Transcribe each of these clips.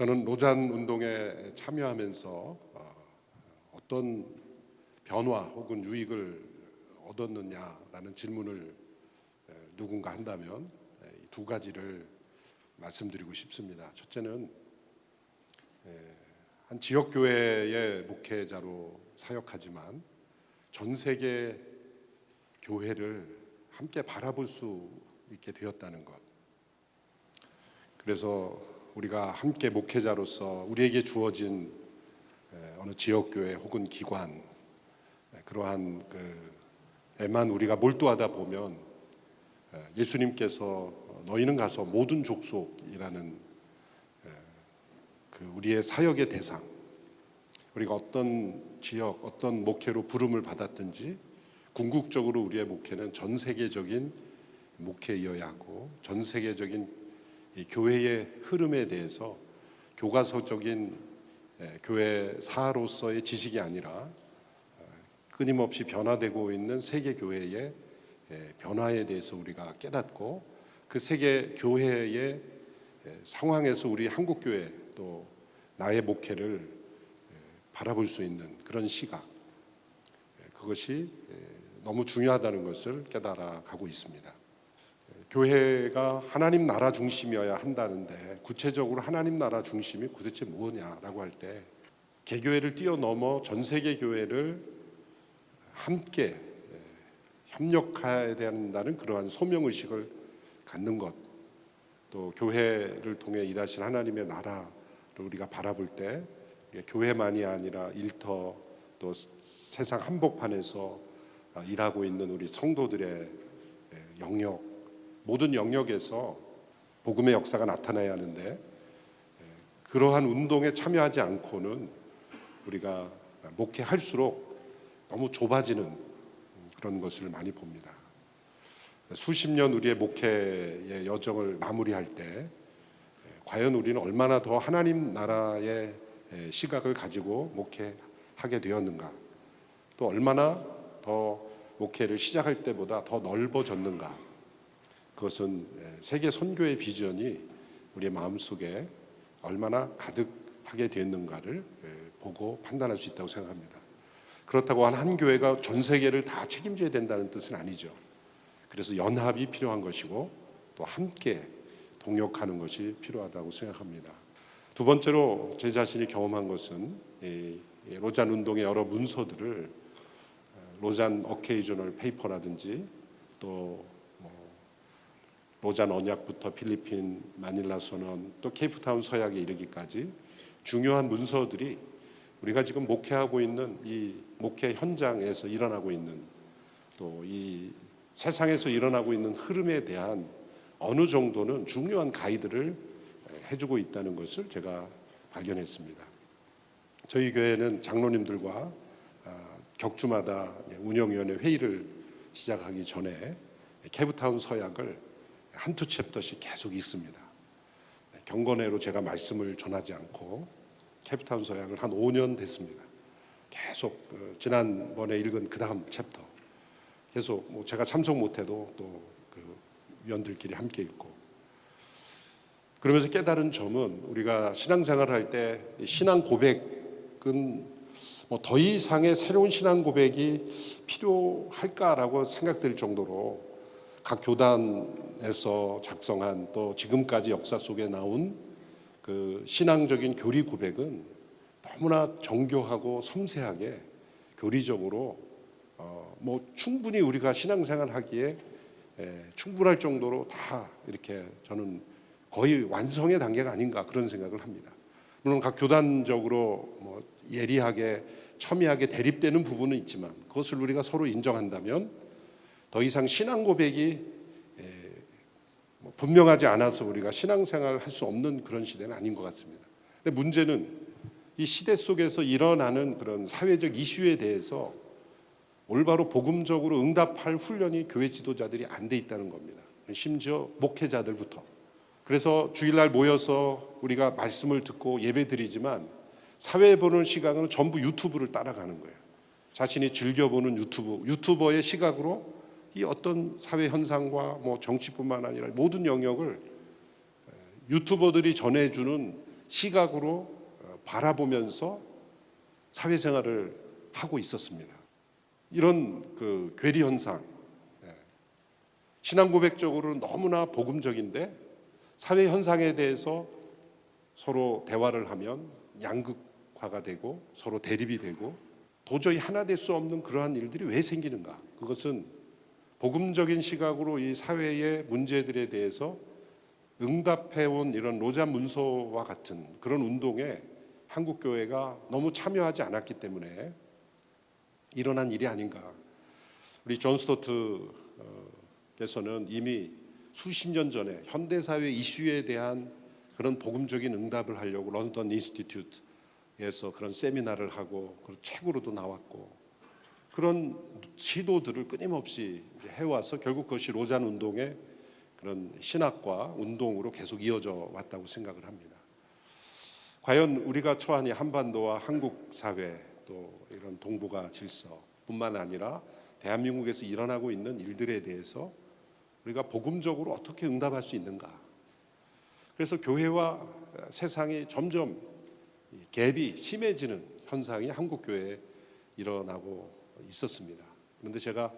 저는 로잔 운동에 참여하면서 어떤 변화 혹은 유익을 얻었느냐라는 질문을 누군가 한다면 두 가지를 말씀드리고 싶습니다. 첫째는 한 지역교회의 목회자로 사역하지만 전 세계 교회를 함께 바라볼 수 있게 되었다는 것. 그래서 우리가 함께 목회자로서 우리에게 주어진 어느 지역교회 혹은 기관, 그러한 에만 우리가 몰두하다 보면 예수님께서 너희는 가서 모든 족속이라는 우리의 사역의 대상, 우리가 어떤 지역, 어떤 목회로 부름을 받았든지 궁극적으로 우리의 목회는 전 세계적인 목회이어야 하고, 전 세계적인 이 교회의 흐름에 대해서 교과서적인 교회사로서의 지식이 아니라 끊임없이 변화되고 있는 세계 교회의 변화에 대해서 우리가 깨닫고, 그 세계 교회의 상황에서 우리 한국 교회 또 나의 목회를 바라볼 수 있는 그런 시각, 그것이 너무 중요하다는 것을 깨달아 가고 있습니다. 교회가 하나님 나라 중심이어야 한다는데, 구체적으로 하나님 나라 중심이 도대체 뭐냐라고 할 때, 개교회를 뛰어넘어 전 세계 교회를 함께 협력해야 된다는 그러한 소명의식을 갖는 것, 또 교회를 통해 일하신 하나님의 나라를 우리가 바라볼 때 교회만이 아니라 일터, 또 세상 한복판에서 일하고 있는 우리 성도들의 영역, 모든 영역에서 복음의 역사가 나타나야 하는데, 그러한 운동에 참여하지 않고는 우리가 목회할수록 너무 좁아지는 그런 것을 많이 봅니다. 수십 년 우리의 목회의 여정을 마무리할 때 과연 우리는 얼마나 더 하나님 나라의 시각을 가지고 목회하게 되었는가, 또 얼마나 더 목회를 시작할 때보다 더 넓어졌는가, 그것은 세계 선교의 비전이 우리의 마음속에 얼마나 가득하게 됐는가를 보고 판단할 수 있다고 생각합니다. 그렇다고 한 교회가 전 세계를 다 책임져야 된다는 뜻은 아니죠. 그래서 연합이 필요한 것이고, 또 함께 동역하는 것이 필요하다고 생각합니다. 두 번째로 제 자신이 경험한 것은 로잔 운동의 여러 문서들을 로잔 어케이저널 페이퍼라든지, 또 로잔 언약부터 필리핀 마닐라 선언, 또 케이프타운 서약에 이르기까지 중요한 문서들이 우리가 지금 목회하고 있는 이 목회 현장에서 일어나고 있는, 또 이 세상에서 일어나고 있는 흐름에 대한 어느 정도는 중요한 가이드를 해주고 있다는 것을 제가 발견했습니다. 저희 교회는 장로님들과 격주마다 운영위원회 회의를 시작하기 전에 케이프타운 서약을 한두 챕터씩 계속 읽습니다. 경건회로 제가 말씀을 전하지 않고 케이프타운 서약을 한 5년 됐습니다. 계속 지난번에 읽은 그 다음 챕터 계속 제가 참석 못해도 또 위원들끼리 함께 읽고, 그러면서 깨달은 점은, 우리가 신앙생활을 할 때 신앙 고백은 더 이상의 새로운 신앙 고백이 필요할까라고 생각될 정도로 각 교단에서 작성한, 또 지금까지 역사 속에 나온 그 신앙적인 교리 고백은 너무나 정교하고 섬세하게 교리적으로 충분히 우리가 신앙생활 하기에 충분할 정도로 다 이렇게, 저는 거의 완성의 단계가 아닌가 그런 생각을 합니다. 물론 각 교단적으로 예리하게 첨예하게 대립되는 부분은 있지만, 그것을 우리가 서로 인정한다면 더 이상 신앙 고백이 분명하지 않아서 우리가 신앙생활을 할 수 없는 그런 시대는 아닌 것 같습니다. 근데 문제는 이 시대 속에서 일어나는 그런 사회적 이슈에 대해서 올바로 복음적으로 응답할 훈련이 교회 지도자들이 안 돼 있다는 겁니다. 심지어 목회자들부터. 그래서 주일날 모여서 우리가 말씀을 듣고 예배 드리지만 사회 보는 시각은 전부 유튜브를 따라가는 거예요. 자신이 즐겨보는 유튜버의 시각으로 이 어떤 사회 현상과 정치뿐만 아니라 모든 영역을 유튜버들이 전해주는 시각으로 바라보면서 사회생활을 하고 있었습니다. 이런 그 괴리 현상, 신앙 고백적으로 너무나 복음적인데 사회 현상에 대해서 서로 대화를 하면 양극화가 되고 서로 대립이 되고 도저히 하나 될 수 없는 그러한 일들이 왜 생기는가? 그것은 복음적인 시각으로 이 사회의 문제들에 대해서 응답해온 이런 로잔 문서와 같은 그런 운동에 한국 교회가 너무 참여하지 않았기 때문에 일어난 일이 아닌가. 우리 존 스토트께서는 이미 수십 년 전에 현대사회 이슈에 대한 그런 복음적인 응답을 하려고 런던 인스티튜트에서 그런 세미나를 하고 그런 책으로도 나왔고 그런 시도들을 끊임없이 해와서 결국 그것이 로잔 운동의 그런 신학과 운동으로 계속 이어져 왔다고 생각을 합니다. 과연 우리가 처한 이 한반도와 한국 사회 또 이런 동북아 질서뿐만 아니라 대한민국에서 일어나고 있는 일들에 대해서 우리가 복음적으로 어떻게 응답할 수 있는가? 그래서 교회와 세상이 점점 갭이 심해지는 현상이 한국 교회에 일어나고 있었습니다. 그런데 제가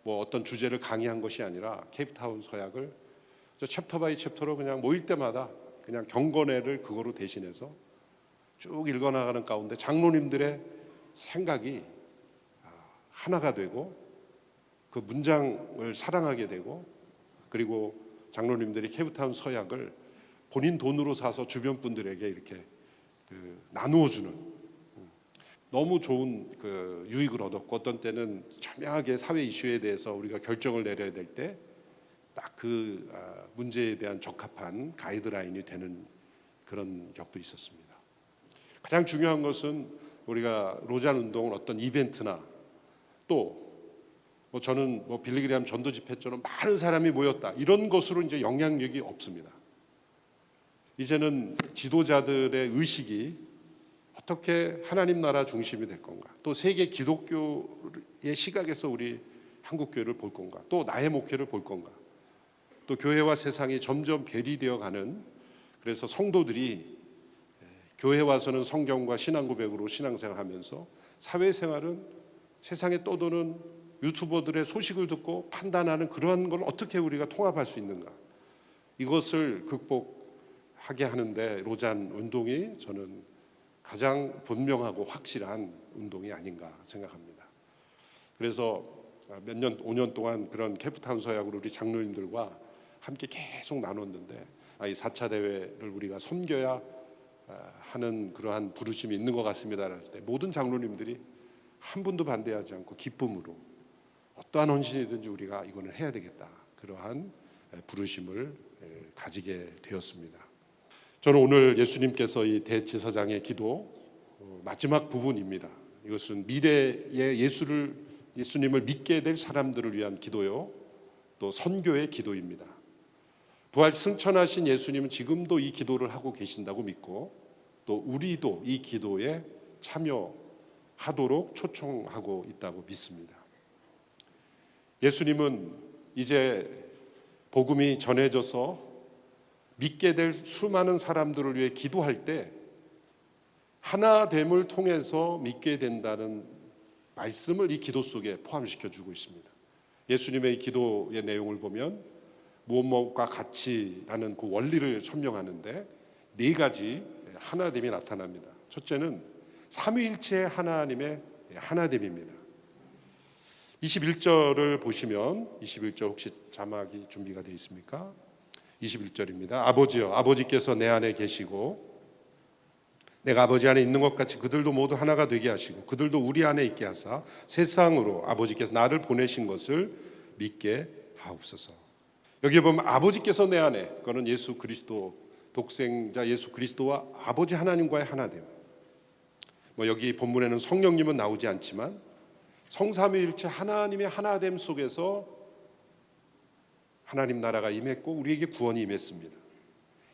뭐 어떤 주제를 강의한 것이 아니라 케이프타운 서약을 챕터 바이 챕터로 그냥 모일 때마다 그냥 경건회를 그거로 대신해서 쭉 읽어나가는 가운데 장로님들의 생각이 하나가 되고 그 문장을 사랑하게 되고 그리고 장로님들이 케이프타운 서약을 본인 돈으로 사서 주변 분들에게 이렇게 나누어 주는 너무 좋은 그 유익을 얻었고 어떤 때는 첨예하게 사회 이슈에 대해서 우리가 결정을 내려야 될 때 딱 그 문제에 대한 적합한 가이드라인이 되는 그런 격도 있었습니다. 가장 중요한 것은 우리가 로잔 운동을 어떤 이벤트나 또 뭐 저는 뭐 빌리그레암 전도 집회처럼 많은 사람이 모였다 이런 것으로 이제 영향력이 없습니다. 이제는 지도자들의 의식이 어떻게 하나님 나라 중심이 될 건가? 또 세계 기독교의 시각에서 우리 한국 교회를 볼 건가? 또 나의 목회를 볼 건가? 또 교회와 세상이 점점 괴리되어 가는 그래서 성도들이 교회 와서는 성경과 신앙 고백으로 신앙생활하면서 사회생활은 세상에 떠도는 유튜버들의 소식을 듣고 판단하는 그러한 걸 어떻게 우리가 통합할 수 있는가? 이것을 극복하게 하는데 로잔 운동이 저는 가장 분명하고 확실한 운동이 아닌가 생각합니다. 그래서 몇 년, 5년 동안 그런 케이프타운 서약으로 우리 장로님들과 함께 계속 나눴는데 이 4차 대회를 우리가 섬겨야 하는 그러한 부르심이 있는 것 같습니다. 할 때 모든 장로님들이 한 분도 반대하지 않고 기쁨으로 어떠한 헌신이든지 우리가 이거는 해야 되겠다. 그러한 부르심을 가지게 되었습니다. 저는 오늘 예수님께서 이 대제사장의 기도 마지막 부분입니다. 이것은 미래의 예수님을 믿게 될 사람들을 위한 기도요. 또 선교의 기도입니다. 부활 승천하신 예수님은 지금도 이 기도를 하고 계신다고 믿고 또 우리도 이 기도에 참여하도록 초청하고 있다고 믿습니다. 예수님은 이제 복음이 전해져서 믿게 될 수많은 사람들을 위해 기도할 때 하나됨을 통해서 믿게 된다는 말씀을 이 기도 속에 포함시켜 주고 있습니다. 예수님의 이 기도의 내용을 보면 무엇과 같이라는 그 원리를 설명하는데 네 가지 하나됨이 나타납니다. 첫째는 삼위일체 하나님의 하나됨입니다. 21절을 보시면 21절 혹시 자막이 준비가 되어 있습니까? 21절입니다. 아버지여 아버지께서 내 안에 계시고 내가 아버지 안에 있는 것 같이 그들도 모두 하나가 되게 하시고 그들도 우리 안에 있게 하사 세상으로 아버지께서 나를 보내신 것을 믿게 하옵소서. 여기 보면 아버지께서 내 안에 그거는 예수 그리스도 독생자 예수 그리스도와 아버지 하나님과의 하나됨. 뭐 여기 본문에는 성령님은 나오지 않지만 성삼위일체 하나님의 하나됨 속에서 하나님 나라가 임했고 우리에게 구원이 임했습니다.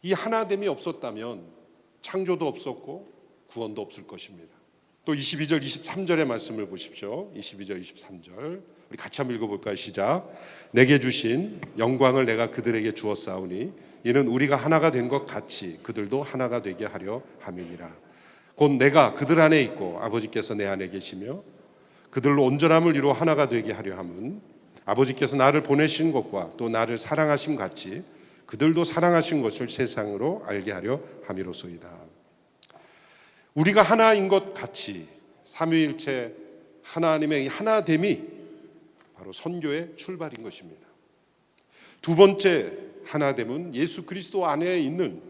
이 하나됨이 없었다면 창조도 없었고 구원도 없을 것입니다. 또 22절 23절의 말씀을 보십시오. 22절 23절 우리 같이 한번 읽어볼까요? 시작. 내게 주신 영광을 내가 그들에게 주었사오니 이는 우리가 하나가 된 것 같이 그들도 하나가 되게 하려 함이니라. 곧 내가 그들 안에 있고 아버지께서 내 안에 계시며 그들로 온전함을 이루어 하나가 되게 하려 함은 아버지께서 나를 보내신 것과 또 나를 사랑하심 같이 그들도 사랑하신 것을 세상으로 알게 하려 함이로소이다. 우리가 하나인 것 같이 삼위일체 하나님의 이 하나됨이 바로 선교의 출발인 것입니다. 두 번째 하나됨은 예수 그리스도 안에 있는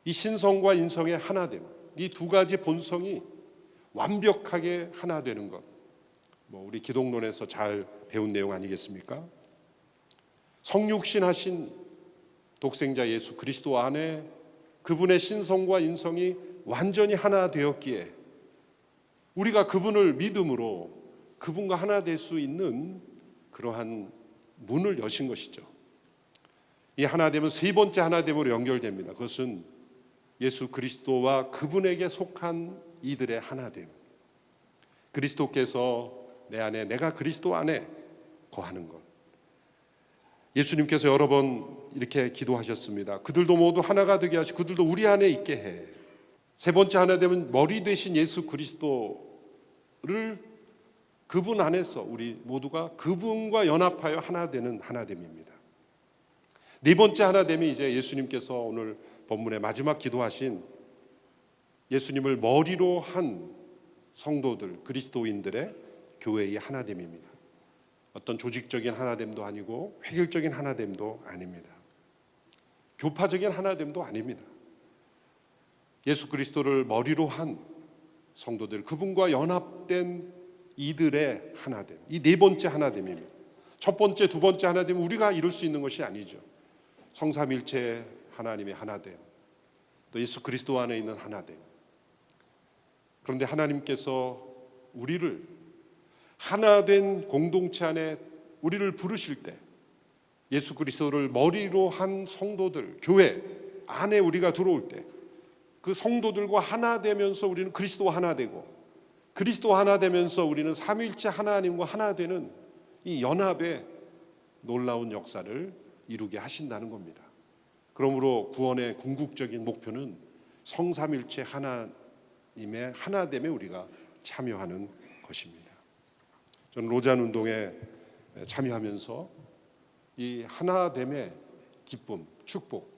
이 신성과 인성의 하나됨, 이 두 가지 본성이 완벽하게 하나 되는 것. 우리 기독론에서 잘 배운 내용 아니겠습니까? 성육신하신 독생자 예수 그리스도 안에 그분의 신성과 인성이 완전히 하나 되었기에 우리가 그분을 믿음으로 그분과 하나 될 수 있는 그러한 문을 여신 것이죠. 이 하나됨은 세 번째 하나됨으로 연결됩니다. 그것은 예수 그리스도와 그분에게 속한 이들의 하나됨. 그리스도께서 내 안에, 내가 그리스도 안에 거하는 것. 예수님께서 여러 번 이렇게 기도하셨습니다. 그들도 모두 하나가 되게 하시고 그들도 우리 안에 있게 해. 세 번째 하나됨은 머리 되신 예수 그리스도를 그분 안에서 우리 모두가 그분과 연합하여 하나 되는 하나됨입니다. 네 번째 하나됨이 이제 예수님께서 오늘 본문의 마지막 기도하신 예수님을 머리로 한 성도들, 그리스도인들의 교회의 하나됨입니다. 어떤 조직적인 하나됨도 아니고 획일적인 하나됨도 아닙니다. 교파적인 하나됨도 아닙니다. 예수 그리스도를 머리로 한 성도들, 그분과 연합된 이들의 하나됨, 이 네 번째 하나됨입니다. 첫 번째, 두 번째 하나됨은 우리가 이룰 수 있는 것이 아니죠. 성삼일체 하나님의 하나됨, 또 예수 그리스도 안에 있는 하나됨. 그런데 하나님께서 우리를 하나된 공동체 안에 우리를 부르실 때 예수 그리스도를 머리로 한 성도들, 교회 안에 우리가 들어올 때 그 성도들과 하나 되면서 우리는 그리스도와 하나 되고 그리스도와 하나 되면서 우리는 삼위일체 하나님과 하나 되는 이 연합의 놀라운 역사를 이루게 하신다는 겁니다. 그러므로 구원의 궁극적인 목표는 성삼일체 하나님의 하나됨에 우리가 참여하는 것입니다. 저는 로잔 운동에 참여하면서 이 하나됨의 기쁨, 축복,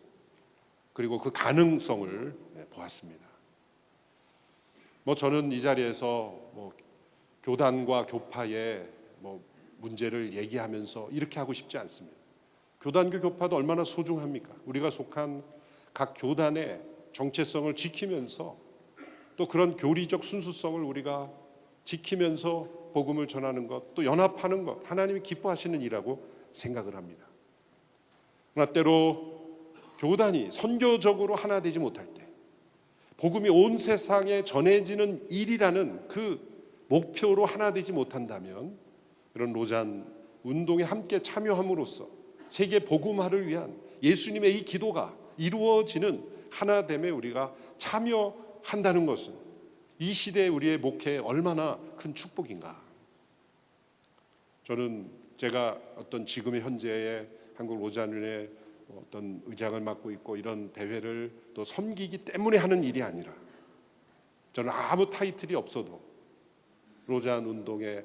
그리고 그 가능성을 보았습니다. 저는 이 자리에서 교단과 교파의 문제를 얘기하면서 이렇게 하고 싶지 않습니다. 교단과 교파도 얼마나 소중합니까? 우리가 속한 각 교단의 정체성을 지키면서 또 그런 교리적 순수성을 우리가 지키면서 복음을 전하는 것, 또 연합하는 것, 하나님이 기뻐하시는 일이라고 생각을 합니다. 그러나 때로 교단이 선교적으로 하나 되지 못할 때, 복음이 온 세상에 전해지는 일이라는 그 목표로 하나 되지 못한다면 이런 로잔 운동에 함께 참여함으로써 세계 복음화를 위한 예수님의 이 기도가 이루어지는 하나됨에 우리가 참여한다는 것은 이 시대에 우리의 목회에 얼마나 큰 축복인가. 저는 제가 어떤 지금의 현재의 한국 로잔의 어떤 의장을 맡고 있고 이런 대회를 또 섬기기 때문에 하는 일이 아니라 저는 아무 타이틀이 없어도 로잔 운동의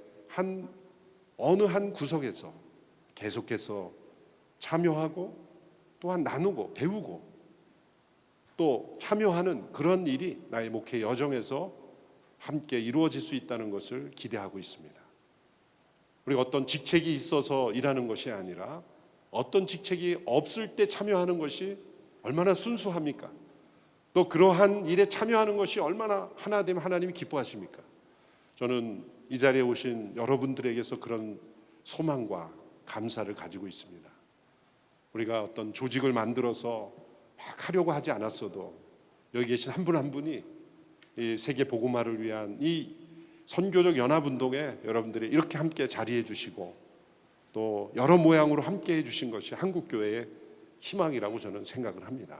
어느 한 구석에서 계속해서 참여하고 또한 나누고 배우고 또 참여하는 그런 일이 나의 목회 여정에서 함께 이루어질 수 있다는 것을 기대하고 있습니다. 우리가 어떤 직책이 있어서 일하는 것이 아니라 어떤 직책이 없을 때 참여하는 것이 얼마나 순수합니까? 또 그러한 일에 참여하는 것이 얼마나 하나됨 하나님이 기뻐하십니까? 저는 이 자리에 오신 여러분들에게서 그런 소망과 감사를 가지고 있습니다. 우리가 어떤 조직을 만들어서 막 하려고 하지 않았어도 여기 계신 한 분 한 분이 이 세계 복음화를 위한 이 선교적 연합운동에 여러분들이 이렇게 함께 자리해 주시고 또 여러 모양으로 함께 해주신 것이 한국교회의 희망이라고 저는 생각을 합니다.